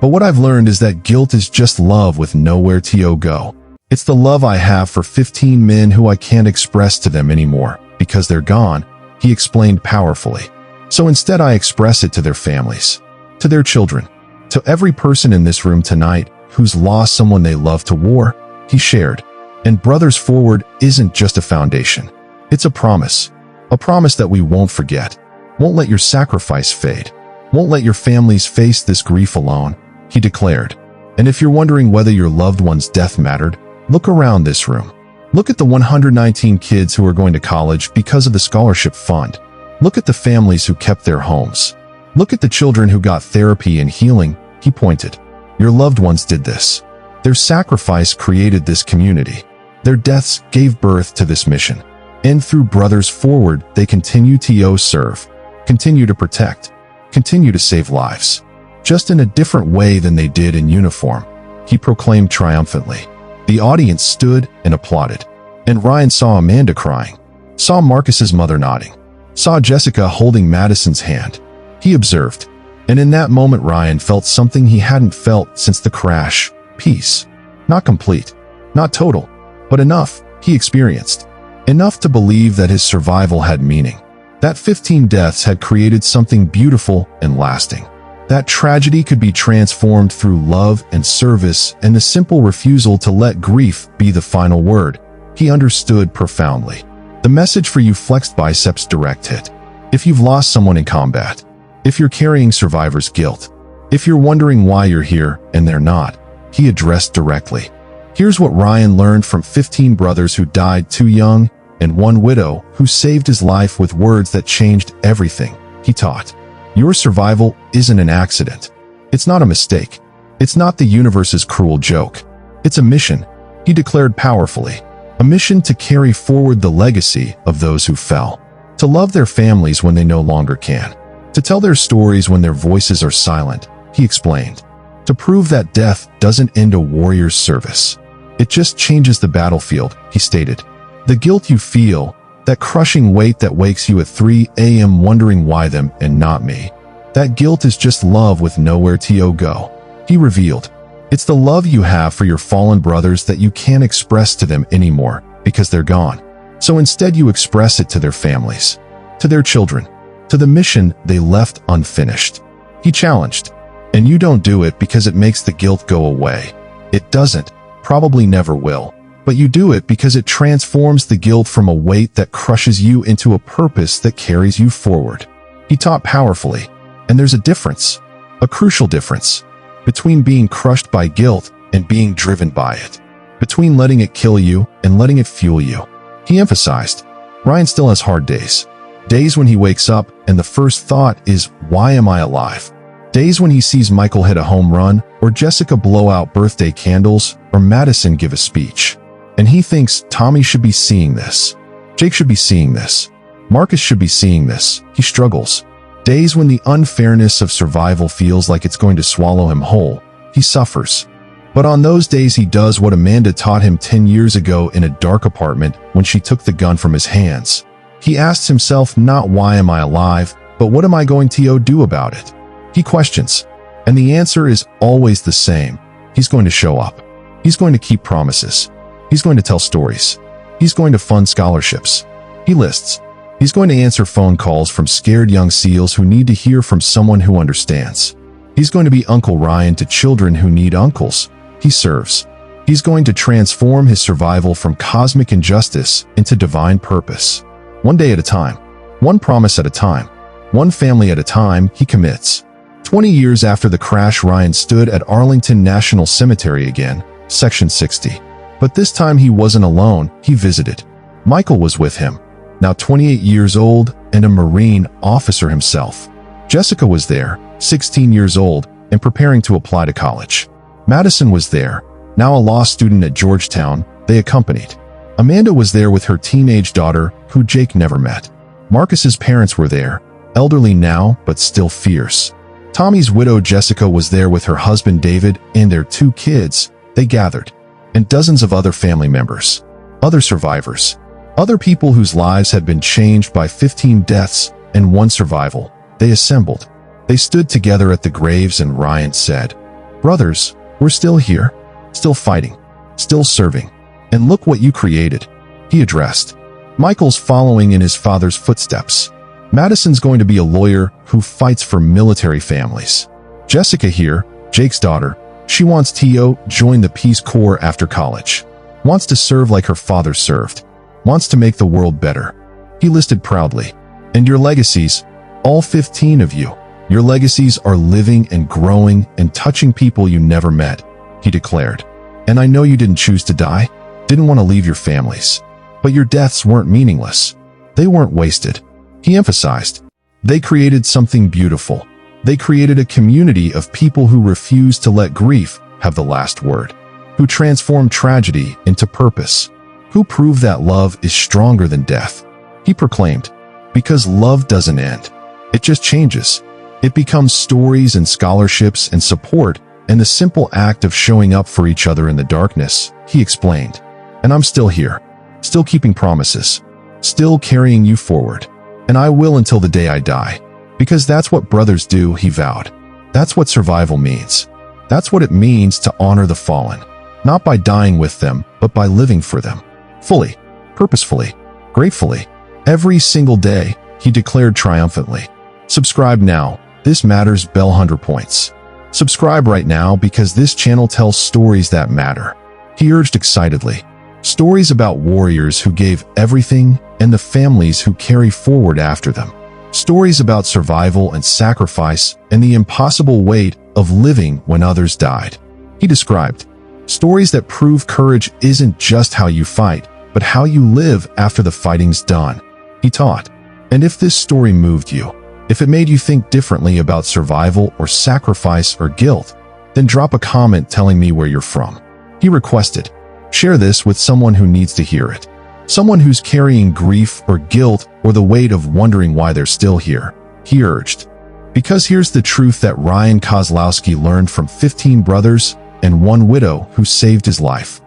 But what I've learned is that guilt is just love with nowhere to go. It's the love I have for 15 men who I can't express to them anymore, because they're gone, he explained powerfully. So instead I express it to their families, to their children, to every person in this room tonight who's lost someone they love to war, he shared. And Brothers Forward isn't just a foundation. It's a promise that we won't forget, won't let your sacrifice fade, won't let your families face this grief alone, he declared. And if you're wondering whether your loved one's death mattered, look around this room. Look at the 119 kids who are going to college because of the scholarship fund. Look at the families who kept their homes. Look at the children who got therapy and healing, he pointed. Your loved ones did this. Their sacrifice created this community. Their deaths gave birth to this mission. And through Brothers Forward, they continue to serve, continue to protect, continue to save lives. Just in a different way than they did in uniform, he proclaimed triumphantly. The audience stood and applauded. And Ryan saw Amanda crying, saw Marcus's mother nodding, saw Jessica holding Madison's hand. He observed. And in that moment Ryan felt something he hadn't felt since the crash. Peace. Not complete, not total, but enough, he experienced. Enough to believe that his survival had meaning. That 15 deaths had created something beautiful and lasting. That tragedy could be transformed through love and service and the simple refusal to let grief be the final word. He understood profoundly. The message for you Flexed Biceps direct hit. If you've lost someone in combat, if you're carrying survivor's guilt, if you're wondering why you're here and they're not, he addressed directly. Here's what Ryan learned from 15 brothers who died too young and one widow who saved his life with words that changed everything. He taught. Your survival isn't an accident. It's not a mistake. It's not the universe's cruel joke. It's a mission, he declared powerfully. A mission to carry forward the legacy of those who fell. To love their families when they no longer can. To tell their stories when their voices are silent, he explained. To prove that death doesn't end a warrior's service. It just changes the battlefield, he stated. The guilt you feel, that crushing weight that wakes you at 3 a.m. wondering why them and not me. That guilt is just love with nowhere to go, he revealed. It's the love you have for your fallen brothers that you can't express to them anymore because they're gone. So instead you express it to their families, to their children, to the mission they left unfinished. He challenged. And you don't do it because it makes the guilt go away. It doesn't, probably never will. But you do it because it transforms the guilt from a weight that crushes you into a purpose that carries you forward. He taught powerfully, and there's a difference, a crucial difference, between being crushed by guilt and being driven by it, between letting it kill you and letting it fuel you. He emphasized, Ryan still has hard days. Days when he wakes up and the first thought is, why am I alive? Days when he sees Michael hit a home run, or Jessica blow out birthday candles, or Madison give a speech. And he thinks Tommy should be seeing this. Jake should be seeing this. Marcus should be seeing this. He struggles. Days when the unfairness of survival feels like it's going to swallow him whole. He suffers. But on those days he does what Amanda taught him 10 years ago in a dark apartment when she took the gun from his hands. He asks himself not why am I alive, but what am I going to do about it? He questions. And the answer is always the same. He's going to show up. He's going to keep promises. He's going to tell stories. He's going to fund scholarships. He lists. He's going to answer phone calls from scared young SEALs who need to hear from someone who understands. He's going to be Uncle Ryan to children who need uncles. He serves. He's going to transform his survival from cosmic injustice into divine purpose. One day at a time, one promise at a time, one family at a time, he commits. 20 years after the crash, Ryan stood at Arlington National Cemetery again, Section 60. But this time he wasn't alone, he visited. Michael was with him, now 28 years old and a Marine officer himself. Jessica was there, 16 years old and preparing to apply to college. Madison was there, now a law student at Georgetown. They accompanied. Amanda was there with her teenage daughter, who Jake never met. Marcus's parents were there, elderly now but still fierce. Tommy's widow Jessica was there with her husband David and their 2 kids. They gathered. And dozens of other family members, other survivors, other people whose lives had been changed by 15 deaths and 1 survival. They assembled. They stood together at the graves and Ryan said, "Brothers, we're still here, still fighting, still serving. And look what you created." He addressed. Michael's following in his father's footsteps. Madison's going to be a lawyer who fights for military families. Jessica here, Jake's daughter, she wants to join the Peace Corps after college. Wants to serve like her father served. Wants to make the world better. He listed proudly. And your legacies, all 15 of you, your legacies are living and growing and touching people you never met, he declared. And I know you didn't choose to die, didn't want to leave your families. But your deaths weren't meaningless. They weren't wasted. He emphasized. They created something beautiful. They created a community of people who refused to let grief have the last word, who transformed tragedy into purpose, who proved that love is stronger than death. He proclaimed, because love doesn't end. It just changes. It becomes stories and scholarships and support and the simple act of showing up for each other in the darkness, he explained. And I'm still here, still keeping promises, still carrying you forward. And I will until the day I die. Because that's what brothers do, he vowed. That's what survival means. That's what it means to honor the fallen. Not by dying with them, but by living for them. Fully, purposefully, gratefully. Every single day, he declared triumphantly. Subscribe now. This matters. Bell 100 points. Subscribe right now because this channel tells stories that matter. He urged excitedly. Stories about warriors who gave everything and the families who carry forward after them. Stories about survival and sacrifice and the impossible weight of living when others died. He described stories that prove courage isn't just how you fight, but how you live after the fighting's done. He taught. And if this story moved you, if it made you think differently about survival or sacrifice or guilt, then drop a comment telling me where you're from. He requested. Share this with someone who needs to hear it. Someone who's carrying grief or guilt or the weight of wondering why they're still here, he urged. Because here's the truth that Ryan Kozlowski learned from 15 brothers and 1 widow who saved his life.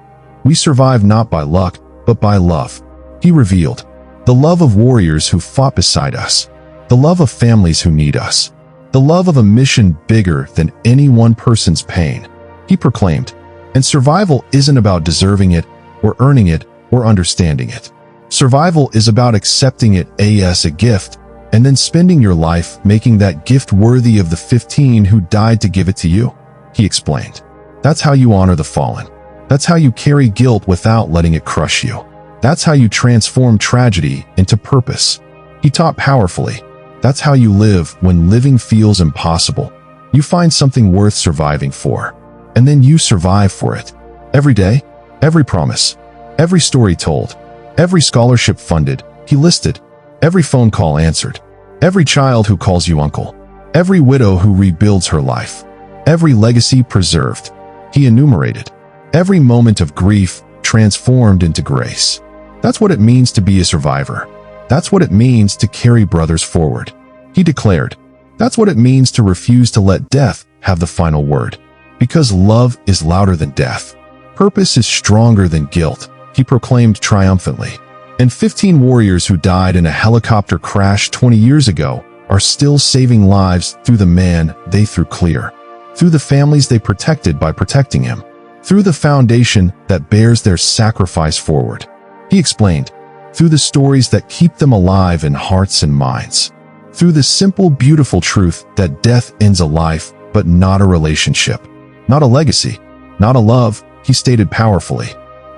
We survive not by luck, but by love. He revealed. The love of warriors who fought beside us. The love of families who need us. The love of a mission bigger than any one person's pain. He proclaimed. And survival isn't about deserving it or earning it or understanding it. Survival is about accepting it as a gift and then spending your life making that gift worthy of the 15 who died to give it to you, he explained. That's how you honor the fallen. That's how you carry guilt without letting it crush you. That's how you transform tragedy into purpose. He taught powerfully. That's how you live when living feels impossible. You find something worth surviving for, and then you survive for it. Every day, every promise, every story told, every scholarship funded, he listed, every phone call answered, every child who calls you uncle, every widow who rebuilds her life, every legacy preserved, he enumerated, every moment of grief transformed into grace. That's what it means to be a survivor. That's what it means to carry brothers forward. He declared, that's what it means to refuse to let death have the final word. Because love is louder than death. Purpose is stronger than guilt, he proclaimed triumphantly. And 15 warriors who died in a helicopter crash 20 years ago are still saving lives through the man they threw clear, through the families they protected by protecting him, through the foundation that bears their sacrifice forward. He explained, through the stories that keep them alive in hearts and minds, through the simple, beautiful truth that death ends a life, but not a relationship, not a legacy, not a love, he stated powerfully.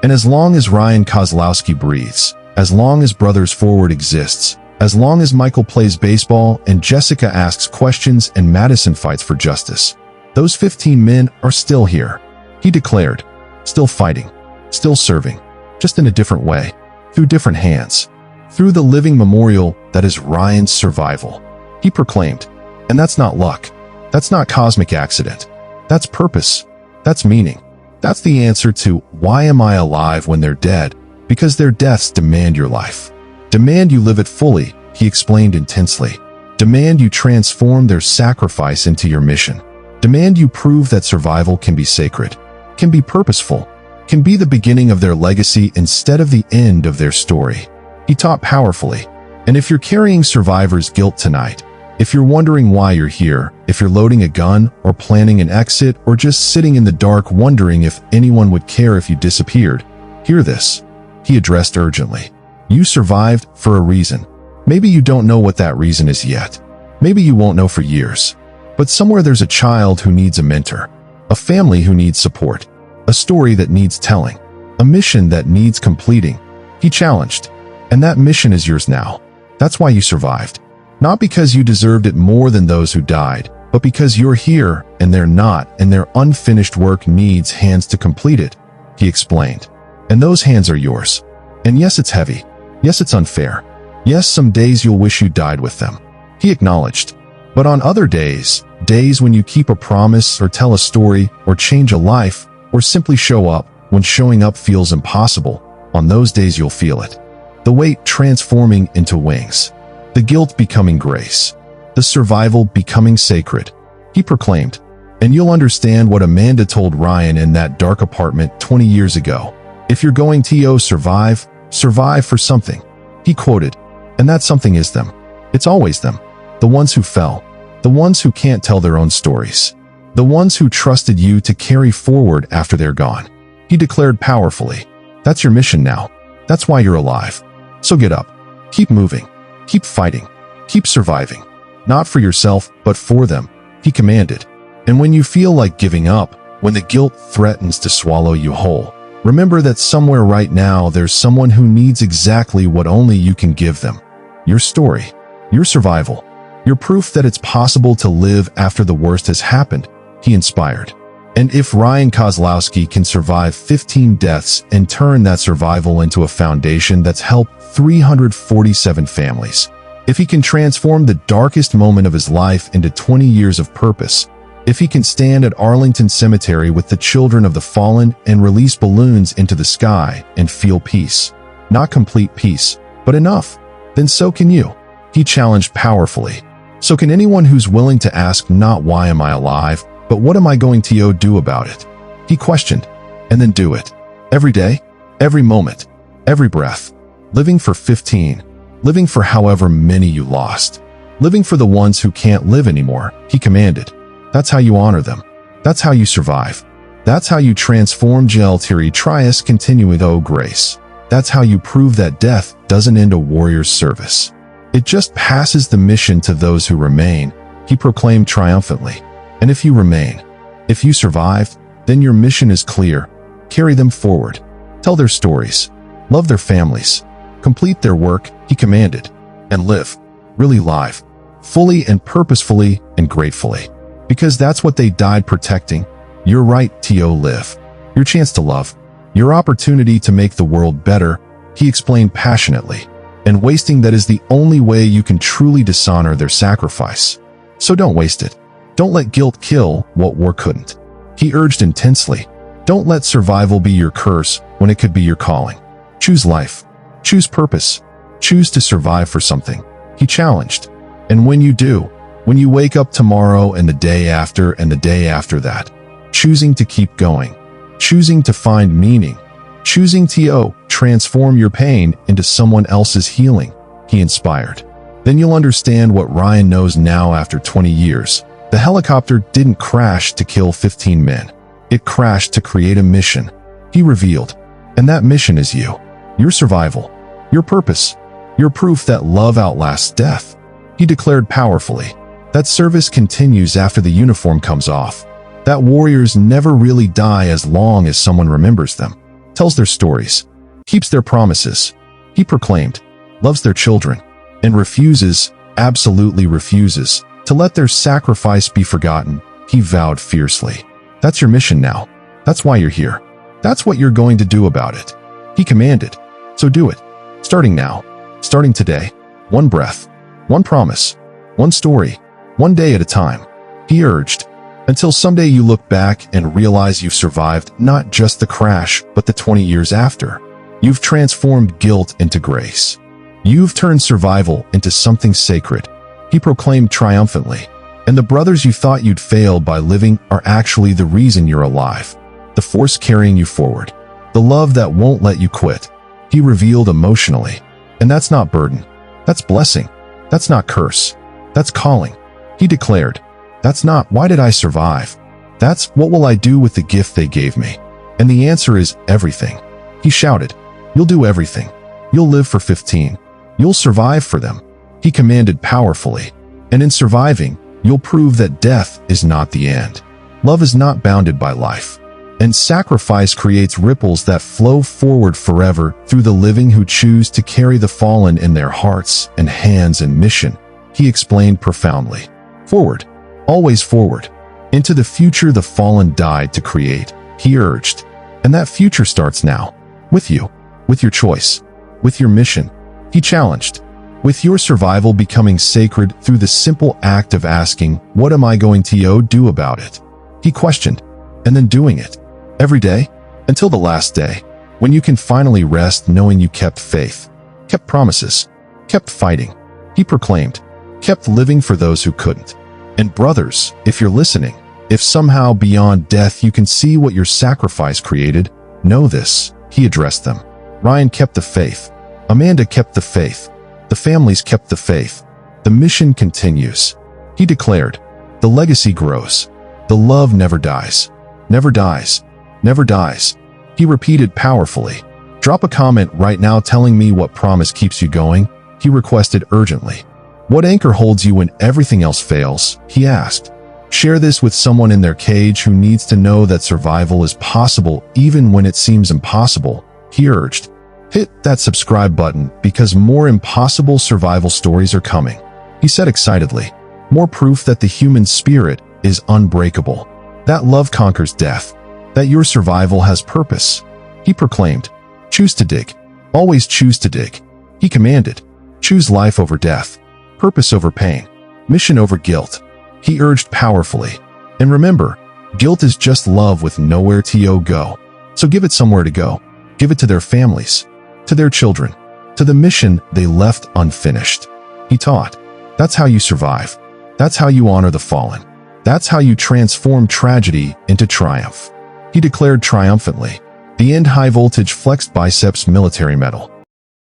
And as long as Ryan Kozlowski breathes, as long as Brothers Forward exists, as long as Michael plays baseball and Jessica asks questions and Madison fights for justice, those 15 men are still here, he declared, still fighting, still serving, just in a different way, through different hands, through the living memorial that is Ryan's survival. He proclaimed, and that's not luck, that's not cosmic accident, that's purpose, that's meaning. That's the answer to why am I alive when they're dead? Because their deaths demand your life. Demand you live it fully, he explained intensely. Demand you transform their sacrifice into your mission. Demand you prove that survival can be sacred, can be purposeful, can be the beginning of their legacy instead of the end of their story. He taught powerfully. And if you're carrying survivor's guilt tonight, if you're wondering why you're here, if you're loading a gun or planning an exit or just sitting in the dark wondering if anyone would care if you disappeared, hear this. He addressed urgently. You survived for a reason. Maybe you don't know what that reason is yet. Maybe you won't know for years. But somewhere there's a child who needs a mentor, a family who needs support, a story that needs telling, a mission that needs completing. He challenged. And that mission is yours now. That's why you survived. Not because you deserved it more than those who died, but because you're here and they're not, and their unfinished work needs hands to complete it, he explained. And those hands are yours. And yes, it's heavy. Yes, it's unfair. Yes, some days you'll wish you died with them, he acknowledged. But on other days, days when you keep a promise or tell a story or change a life or simply show up when showing up feels impossible, on those days you'll feel it. The weight transforming into wings. The guilt becoming grace, the survival becoming sacred, he proclaimed. And you'll understand what Amanda told Ryan in that dark apartment 20 years ago. If you're going to survive, survive for something, he quoted. And that something is them. It's always them. The ones who fell, the ones who can't tell their own stories, the ones who trusted you to carry forward after they're gone. He declared powerfully. That's your mission now. That's why you're alive. So get up, keep moving. Keep fighting. Keep surviving. Not for yourself, but for them, he commanded. And when you feel like giving up, when the guilt threatens to swallow you whole, remember that somewhere right now there's someone who needs exactly what only you can give them. Your story, your survival, your proof that it's possible to live after the worst has happened, he inspired. And if Ryan Kozlowski can survive 15 deaths and turn that survival into a foundation that's helped 347 families, if he can transform the darkest moment of his life into 20 years of purpose, if he can stand at Arlington Cemetery with the children of the fallen and release balloons into the sky and feel peace, not complete peace, but enough, then so can you, he challenged powerfully. So can anyone who's willing to ask not why am I alive, but what am I going to do about it? He questioned, and then do it. Every day, every moment, every breath. Living for 15, living for however many you lost. Living for the ones who can't live anymore, he commanded. That's how you honor them. That's how you survive. That's how you transform Geltiri Trias continuo grace. That's how you prove that death doesn't end a warrior's service. It just passes the mission to those who remain, he proclaimed triumphantly. And if you remain, if you survive, then your mission is clear. carry them forward, tell their stories, love their families, complete their work, he commanded, and live, really live, fully and purposefully and gratefully. Because that's what they died protecting. Your right to live, your chance to love, your opportunity to make the world better, he explained passionately. And wasting that is the only way you can truly dishonor their sacrifice. So don't waste it. Don't let guilt kill what war couldn't. He urged intensely. Don't let survival be your curse when it could be your calling. Choose life. Choose purpose. Choose to survive for something, he challenged. And when you do, when you wake up tomorrow and the day after and the day after that, choosing to keep going, choosing to find meaning, choosing to transform your pain into someone else's healing, he inspired. Then you'll understand what Ryan knows now after 20 years. The helicopter didn't crash to kill 15 men. It crashed to create a mission, he revealed. And that mission is you. Your survival. Your purpose. Your proof that love outlasts death. He declared powerfully. That service continues after the uniform comes off. That warriors never really die as long as someone remembers them, tells their stories, keeps their promises, he proclaimed, loves their children, and refuses, absolutely refuses, to let their sacrifice be forgotten, he vowed fiercely. That's your mission now. That's why you're here. That's what you're going to do about it. He commanded. So do it. Starting now. Starting today. One breath. One promise. One story. One day at a time. He urged. Until someday you look back and realize you've survived not just the crash, but the 20 years after. You've transformed guilt into grace. You've turned survival into something sacred, he proclaimed triumphantly. And the brothers you thought you'd failed by living are actually the reason you're alive. The force carrying you forward. The love that won't let you quit, he revealed emotionally. And that's not burden. That's blessing. That's not curse. That's calling. He declared. That's not, why did I survive? That's, what will I do with the gift they gave me? And the answer is everything. He shouted. You'll do everything. You'll live for 15. You'll survive for them. He commanded powerfully. And in surviving, you'll prove that death is not the end. Love is not bounded by life. And sacrifice creates ripples that flow forward forever through the living who choose to carry the fallen in their hearts and hands and mission, he explained profoundly. Forward. Always forward. Into the future the fallen died to create, he urged. And that future starts now. With you. With your choice. With your mission. He challenged. With your survival becoming sacred through the simple act of asking, what am I going to do about it? He questioned. And then doing it. Every day. Until the last day. When you can finally rest knowing you kept faith. Kept promises. Kept fighting. He proclaimed. Kept living for those who couldn't. And brothers, if you're listening, if somehow beyond death you can see what your sacrifice created, know this, he addressed them. Ryan kept the faith. Amanda kept the faith. The families kept the faith. The mission continues. He declared, the legacy grows. The love never dies. Never dies. Never dies. He repeated powerfully. Drop a comment right now telling me what promise keeps you going, he requested urgently. What anchor holds you when everything else fails, he asked. Share this with someone in their cage who needs to know that survival is possible even when it seems impossible, he urged. Hit that subscribe button because more impossible survival stories are coming, he said excitedly. More proof that the human spirit is unbreakable. That love conquers death. That your survival has purpose, he proclaimed. Choose to dig. Always choose to dig. He commanded. Choose life over death. Purpose over pain. Mission over guilt. He urged powerfully. And remember, guilt is just love with nowhere to go. So give it somewhere to go. Give it to their families. To their children. To the mission they left unfinished. He taught. That's how you survive. That's how you honor the fallen. That's how you transform tragedy into triumph. He declared triumphantly. The end high voltage flexed biceps military medal.